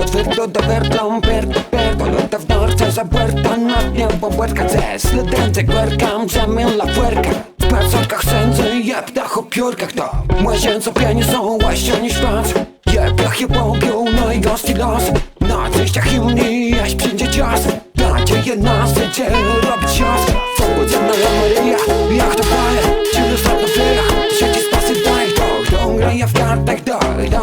Otwierdo do vertą, polota w norce za puerta na niebo puerca ces Ledęce guerkam, zamian la fuerka W personkach sędzy, jeb na chopiórkach to Młazięco pianie są łaście niż pas Jeb je popiół, no i gości los Na częściach himni, jaś przyjdzie czas Nadzieje nas, gdzie robić cios Pobudzę na Maryja, jak to pale Ciągle stop na flirach, sieci spasy daj to graje w kartach,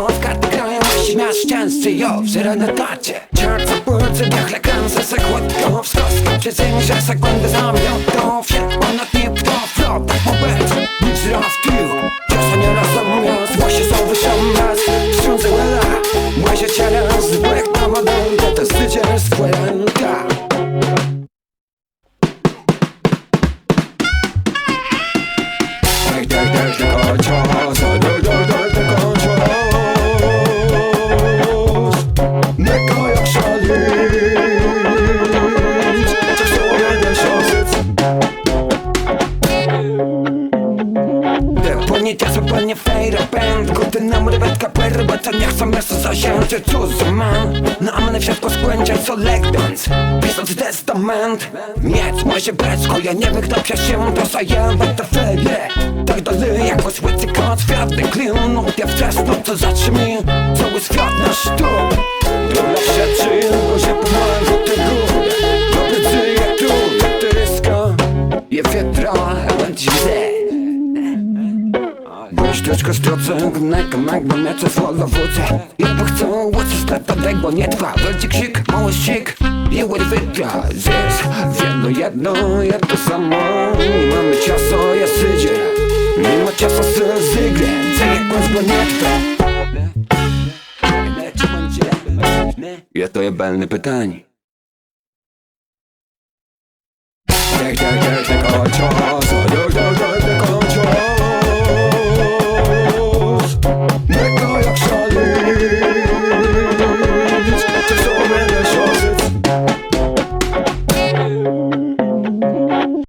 w kartach grają na szczęście, jo, wzera na tacie Ciarca płycy, diachle kręcę se chłodko Wskoskę przez inże sekundy zamiał to wsiadł ponad nie kto flot, tak pobec Nic rozpił, ciosa nie rozumie Złosie są wyższą raz, wstrząsy łyla Młazie cię raz, bo jak na wodę to zwycięstwo ręka Bonita zupełnie fejra band Gdy nam rybetka perła, co nie chcą miasto zasięcie Co za man, na mnie wszystko spłęcia co legdans Pisząc testament Mieć może becko, ja nie wiem kto się to zajęła to ferie Tak dalej jak osłycy kot, światny klin Ja wczesno co zatrzymi, cały świat na sztuk Trudno rzeczy, bo się pomaga te góry Dobry żyje tu, jak to rysko Je wietra, będzie Sztuczka strocek, nekamek, bo mnie co słowo wódze Ja chcę łocy stratadek, bo nie trwa Wielki krzyk, mały sik i wygra zysk jedno samo Nie mamy czasu, ja sydzie Nie ma czasu, sygrę Co jakąś, bo nie trwa Ja to jebelne pytanie Tak, o czasu